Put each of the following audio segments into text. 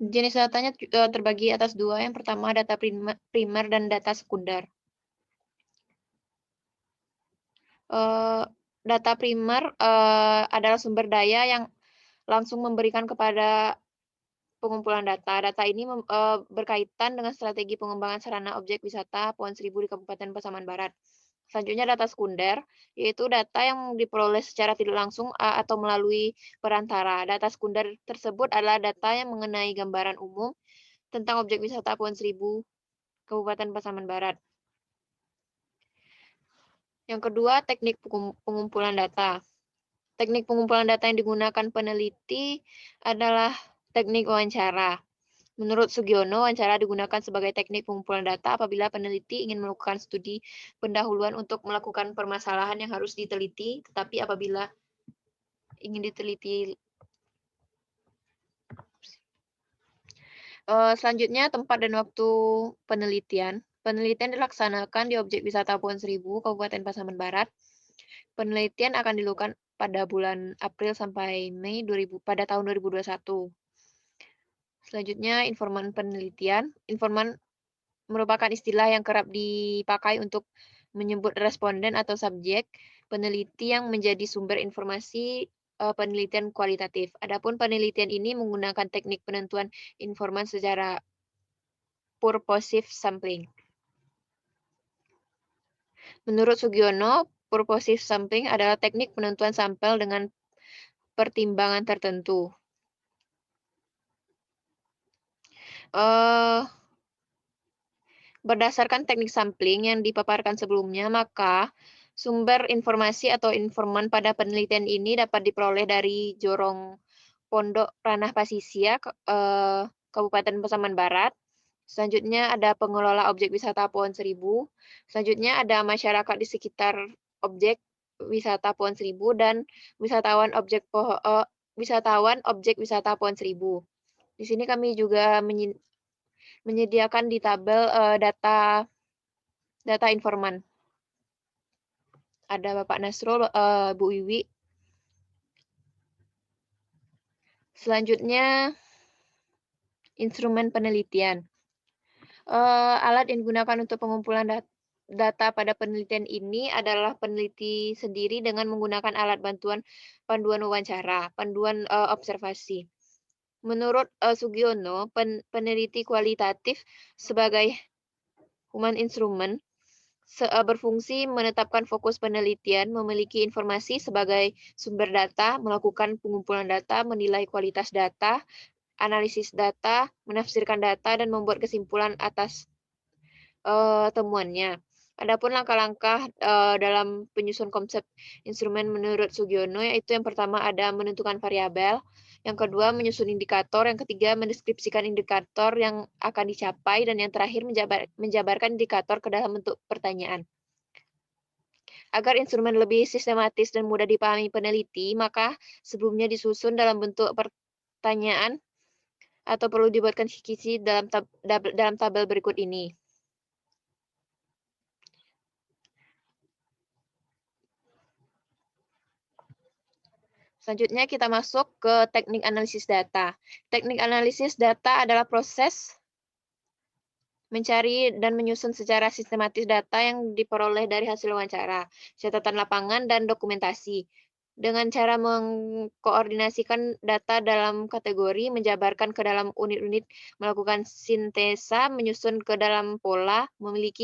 Jenis datanya terbagi atas dua. Yang pertama data primer dan data sekunder. Data primer adalah sumber daya yang langsung memberikan kepada pengumpulan data. Data ini berkaitan dengan strategi pengembangan sarana objek wisata Pohon Seribu di Kabupaten Pasaman Barat. Selanjutnya data sekunder, yaitu data yang diperoleh secara tidak langsung atau melalui perantara. Data sekunder tersebut adalah data yang mengenai gambaran umum tentang objek wisata Pohon Seribu, Kabupaten Pasaman Barat. Yang kedua, teknik pengumpulan data. Teknik pengumpulan data yang digunakan peneliti adalah teknik wawancara. Menurut Sugiono, wawancara digunakan sebagai teknik pengumpulan data apabila peneliti ingin melakukan studi pendahuluan untuk melakukan permasalahan yang harus diteliti, tetapi apabila ingin diteliti selanjutnya tempat dan waktu penelitian. Penelitian dilaksanakan di objek wisata Pohon Seribu, Kabupaten Pasaman Barat. Penelitian akan dilakukan pada bulan April sampai Mei pada tahun 2021. Selanjutnya, informan penelitian. Informan merupakan istilah yang kerap dipakai untuk menyebut responden atau subjek peneliti yang menjadi sumber informasi penelitian kualitatif. Adapun penelitian ini menggunakan teknik penentuan informan secara purposive sampling. Menurut Sugiono, purposive sampling adalah teknik penentuan sampel dengan pertimbangan tertentu. Berdasarkan teknik sampling yang dipaparkan sebelumnya, maka sumber informasi atau informan pada penelitian ini dapat diperoleh dari Jorong Pondok Ranah Pasisia, Kabupaten Pasaman Barat. Selanjutnya ada pengelola objek wisata Pohon Seribu. Selanjutnya ada masyarakat di sekitar objek wisata Pohon Seribu dan wisatawan objek wisata Pohon Seribu. Di sini kami juga menyediakan di tabel data informan. Ada Bapak Nasrul, Bu Wiwi. Selanjutnya, instrumen penelitian. Alat yang digunakan untuk pengumpulan data pada penelitian ini adalah peneliti sendiri dengan menggunakan alat bantuan panduan wawancara, panduan observasi. Menurut Sugiono, peneliti kualitatif sebagai human instrument berfungsi menetapkan fokus penelitian, memiliki informasi sebagai sumber data, melakukan pengumpulan data, menilai kualitas data, analisis data, menafsirkan data, dan membuat kesimpulan atas temuannya. Adapun langkah-langkah dalam penyusun konsep instrumen menurut Sugiono, yaitu yang pertama ada menentukan variabel, yang kedua menyusun indikator, yang ketiga mendeskripsikan indikator yang akan dicapai, dan yang terakhir menjabarkan indikator ke dalam bentuk pertanyaan. Agar instrumen lebih sistematis dan mudah dipahami peneliti, maka sebelumnya disusun dalam bentuk pertanyaan atau perlu dibuatkan skisi dalam tabel berikut ini. Selanjutnya kita masuk ke teknik analisis data. Teknik analisis data adalah proses mencari dan menyusun secara sistematis data yang diperoleh dari hasil wawancara, catatan lapangan, dan dokumentasi. Dengan cara mengkoordinasikan data dalam kategori, menjabarkan ke dalam unit-unit, melakukan sintesa, menyusun ke dalam pola, memilih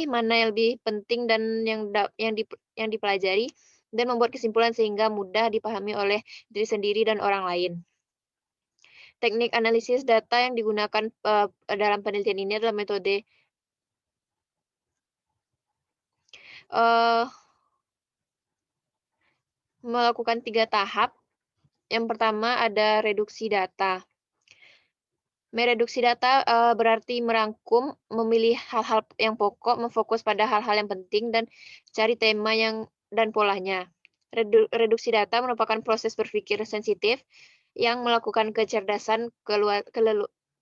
mana yang lebih penting dan yang dipelajari, dan membuat kesimpulan sehingga mudah dipahami oleh diri sendiri dan orang lain. Teknik analisis data yang digunakan dalam penelitian ini adalah metode melakukan 3 tahap. Yang pertama ada reduksi data. Mereduksi data berarti merangkum, memilih hal-hal yang pokok, memfokus pada hal-hal yang penting, dan cari tema dan polanya. Reduksi data merupakan proses berpikir sensitif yang melakukan kecerdasan,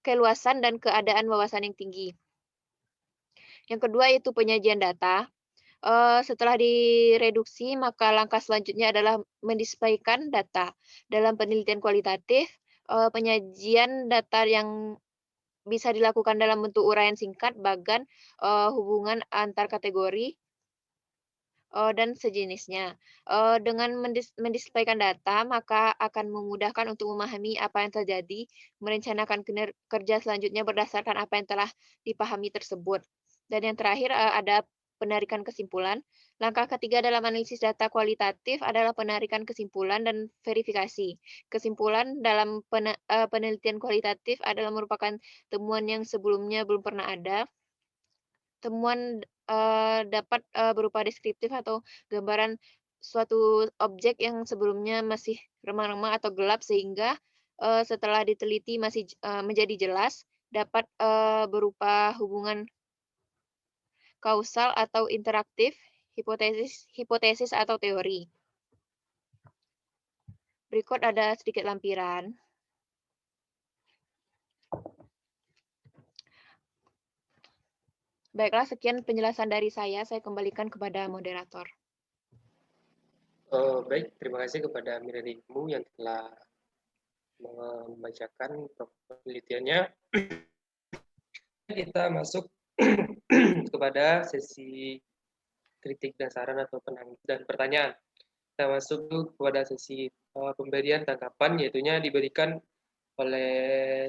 keluasan, dan keadaan wawasan yang tinggi. Yang kedua yaitu penyajian data. Setelah direduksi, maka langkah selanjutnya adalah mendisplaykan data. Dalam penelitian kualitatif, penyajian data yang bisa dilakukan dalam bentuk uraian singkat, bagan, hubungan antar kategori, dan sejenisnya. Dengan mendisplaykan data, maka akan memudahkan untuk memahami apa yang terjadi, merencanakan kerja selanjutnya berdasarkan apa yang telah dipahami tersebut. Dan yang terakhir, ada penarikan kesimpulan. Langkah ketiga dalam analisis data kualitatif adalah penarikan kesimpulan dan verifikasi. Kesimpulan dalam penelitian kualitatif adalah merupakan temuan yang sebelumnya belum pernah ada. Temuan, dapat, berupa deskriptif atau gambaran suatu objek yang sebelumnya masih remang-remang atau gelap sehingga, setelah diteliti menjadi jelas, dapat, berupa hubungan kausal atau interaktif, hipotesis hipotesis atau teori. Berikut ada sedikit lampiran. Baiklah, sekian penjelasan dari saya kembalikan kepada moderator. Baik, terima kasih kepada Miradikmu yang telah membacakan penelitiannya. Kita masuk kepada sesi kritik dan saran atau dan pertanyaan. Kita masuk kepada sesi pemberian tanggapan, yaitunya diberikan oleh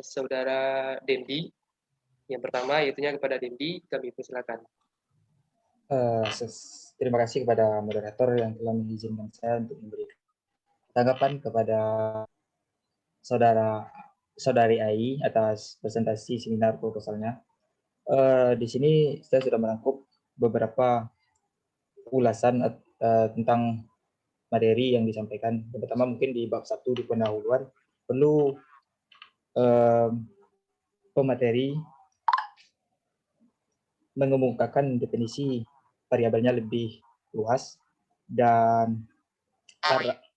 saudara Dendi. Yang pertama, yaitunya kepada Dendi, kami persilakan. Terima kasih kepada moderator yang telah mengizinkan saya untuk memberikan tanggapan kepada saudari Ai atas presentasi seminar proposalnya. Di sini saya sudah merangkum beberapa ulasan tentang materi yang disampaikan. Yang pertama mungkin di bab 1 di pendahuluan perlu pemateri mengemukakan definisi variabelnya lebih luas dan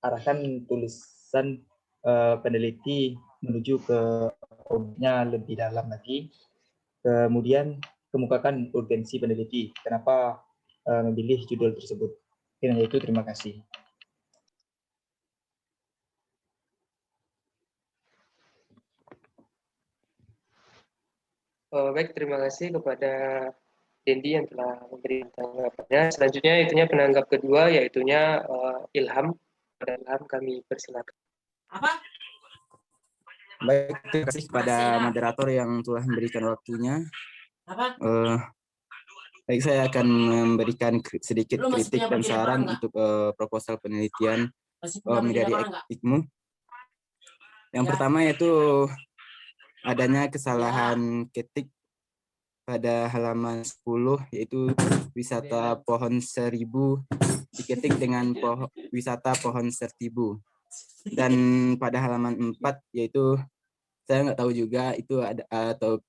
arahkan tulisan peneliti menuju ke objeknya lebih dalam lagi. Kemudian kemukakan urgensi peneliti. Kenapa memilih judul tersebut? Dengan itu terima kasih. Baik, terima kasih kepada Dendi yang telah memberikan tanggapannya. Selanjutnya itunya penanggap kedua, yaitunya Ilham. Pada Ilham kami persilakan. Baik, terima kasih kepada moderator yang telah memberikan waktunya. Baik, saya akan memberikan sedikit kritik dan saran untuk proposal penelitian dari IKMU. Yang pertama yaitu adanya kesalahan ketik pada halaman 10, yaitu wisata pohon 1000 diketik dengan wisata pohon 1000. Dan pada halaman 4, yaitu saya nggak tahu juga itu ada atau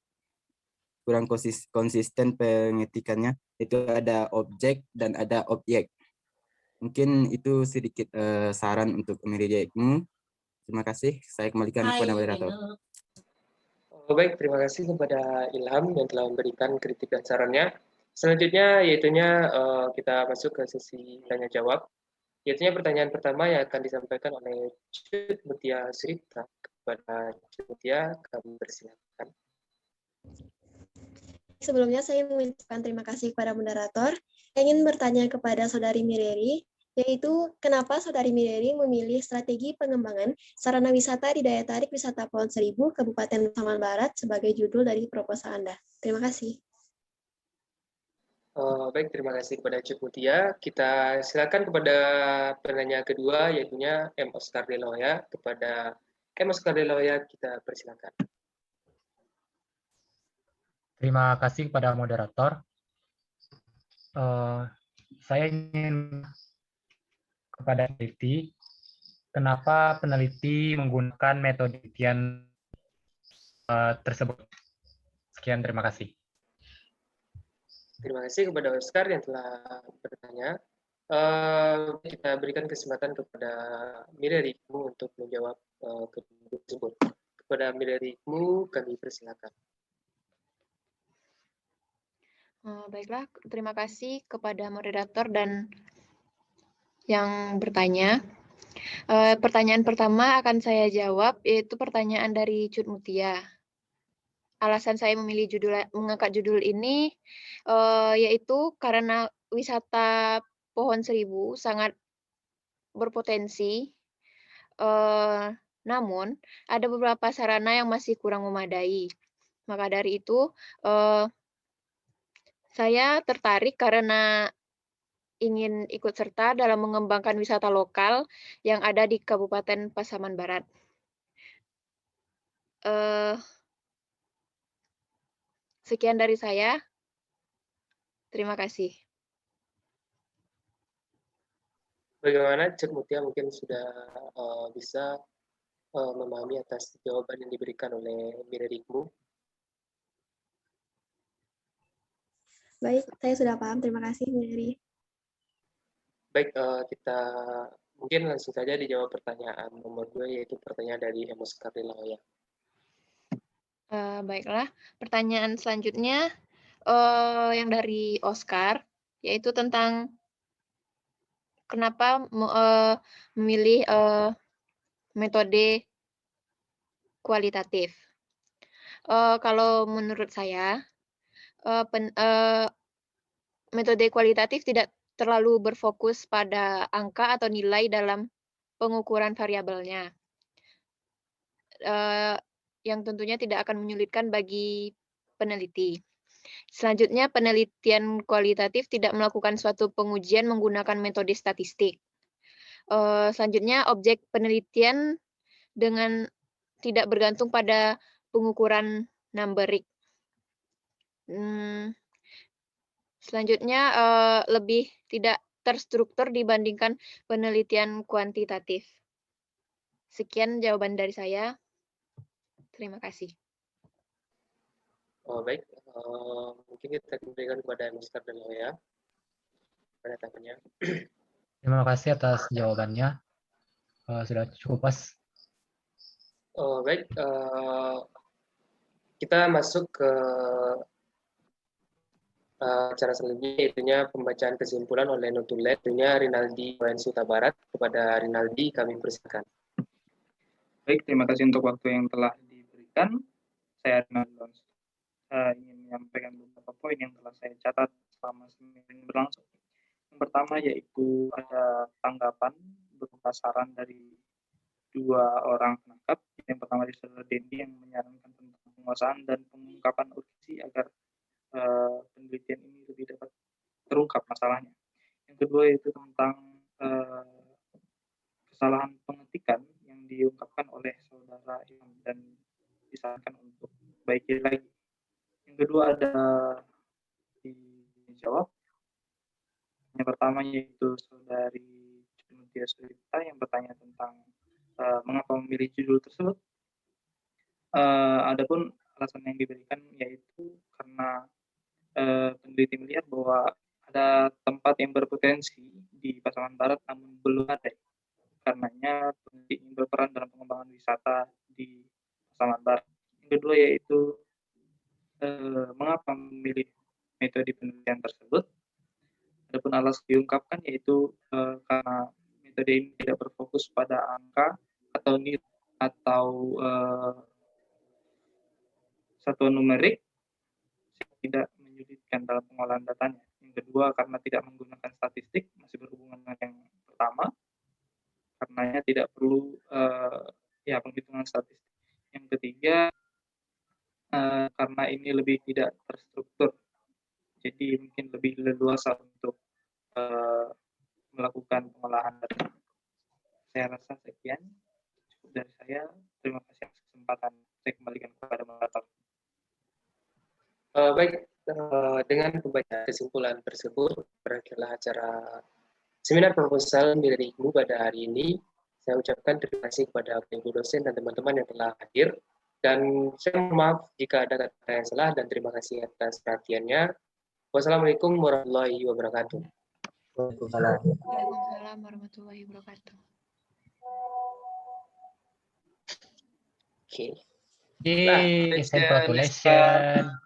kurang konsisten pengetikannya, itu ada objek dan ada objek. Mungkin itu sedikit saran untuk Miradikmu. Terima kasih. Saya kembalikan kepada moderator. Baik, terima kasih kepada Ilham yang telah memberikan kritik dan sarannya. Selanjutnya yaitunya kita masuk ke sesi tanya jawab. Yaitunya pertanyaan pertama yang akan disampaikan oleh Cut Mutia Srita. Kepada Cut Mutia, kami persilakan. Sebelumnya saya mengucapkan terima kasih kepada moderator. Saya ingin bertanya kepada Saudari Mireri, yaitu kenapa Saudari Mireri memilih strategi pengembangan sarana wisata di daya tarik wisata Pohon Seribu, Kabupaten Pasaman Barat sebagai judul dari proposal Anda. Terima kasih. Baik, terima kasih kepada Cut Mutia. Kita silakan kepada penanya kedua, yaitunya M. Oscar Deloya. Kepada M. Oscar Deloya, kita persilakan. Terima kasih kepada moderator. Saya ingin kepada peneliti, kenapa peneliti menggunakan metode penelitian tersebut? Sekian, terima kasih. Terima kasih kepada Oscar yang telah bertanya. Kita berikan kesempatan kepada Mirerikmu untuk menjawab kedua tersebut. Kepada Mirerikmu, kami persilakan. Baiklah, terima kasih kepada moderator dan yang bertanya. Pertanyaan pertama akan saya jawab, yaitu pertanyaan dari Cut Mutia. Alasan saya mengangkat judul ini, yaitu karena wisata Pohon Seribu sangat berpotensi, namun ada beberapa sarana yang masih kurang memadai. Maka dari itu, saya tertarik karena ingin ikut serta dalam mengembangkan wisata lokal yang ada di Kabupaten Pasaman Barat. Sekian dari saya. Terima kasih. Bagaimana Cek Mutia mungkin sudah bisa memahami atas jawaban yang diberikan oleh Mirerikmu? Baik, saya sudah paham. Terima kasih, Mary. Baik, kita mungkin langsung saja dijawab pertanyaan nomor 2, yaitu pertanyaan dari Emos Karlilahoya. Baiklah, pertanyaan selanjutnya yang dari Oscar, yaitu tentang kenapa memilih metode kualitatif. Kalau menurut saya, metode kualitatif tidak terlalu berfokus pada angka atau nilai dalam pengukuran variabelnya, yang tentunya tidak akan menyulitkan bagi peneliti. Selanjutnya, penelitian kualitatif tidak melakukan suatu pengujian menggunakan metode statistik. Selanjutnya, objek penelitian tidak bergantung pada pengukuran numerik. Selanjutnya, lebih tidak terstruktur dibandingkan penelitian kuantitatif. Sekian jawaban dari saya. Terima kasih. Baik, mungkin kita kembalikan kepada Emos Karlilahoya pada tanya. Terima kasih atas jawabannya. Sudah cukup pas. Baik, kita masuk ke acara selanjutnya, yaitunya pembacaan kesimpulan oleh Notulen, tentunya Rinaldi Wayan Suta Barat. Kepada Rinaldi, kami persilakan. Baik, terima kasih untuk waktu yang telah diberikan. Saya Rinaldi ingin menyampaikan beberapa poin yang telah saya catat selama seminggu ini berlangsung. Yang pertama yaitu ada tanggapan berupa saran dari 2 orang penangkap. Yang pertama dari Saudara Dendi yang menyarankan tentang penguasaan dan pengungkapan urgensi agar penelitian ini lebih dapat terungkap masalahnya. Yang kedua yaitu tentang kesalahan pengetikan yang diungkapkan oleh Saudara Imam dan disarankan untuk baiki lagi. Yang kedua ada dijawab. Yang pertama yaitu Saudari Mutia Surita yang bertanya tentang mengapa memilih judul tersebut. Adapun alasan yang diberikan yaitu karena peneliti melihat bahwa ada tempat yang berpotensi di Pasaman Barat namun belum ada. Karenanya peneliti ingin berperan dalam pengembangan wisata di Pasaman Barat. Yang kedua yaitu mengapa memilih metode penelitian tersebut. Adapun alasan diungkapkan yaitu karena metode ini tidak berfokus pada angka atau nilai atau satuan numerik, tidak menyulitkan dalam pengolahan datanya. Yang kedua karena tidak menggunakan statistik, masih berhubungan dengan yang pertama, karenanya tidak perlu penghitungan statistik. Yang ketiga karena ini lebih tidak terstruktur, jadi mungkin lebih leluasa untuk melakukan pengolahan data. Saya rasa sekian cukup dari saya. Terima kasih atas kesempatan. Saya kembalikan kepada moderator. Baik, dengan pembacaan kesimpulan tersebut, berakhirlah acara seminar proposal Mireri Hikmu pada hari ini. Saya ucapkan terima kasih kepada Ibu dosen dan teman-teman yang telah hadir. Dan saya mohon maaf jika ada kata yang salah dan terima kasih atas perhatiannya. Wassalamualaikum warahmatullahi wabarakatuh. Waalaikumsalam warahmatullahi wabarakatuh. Oke. Congratulations.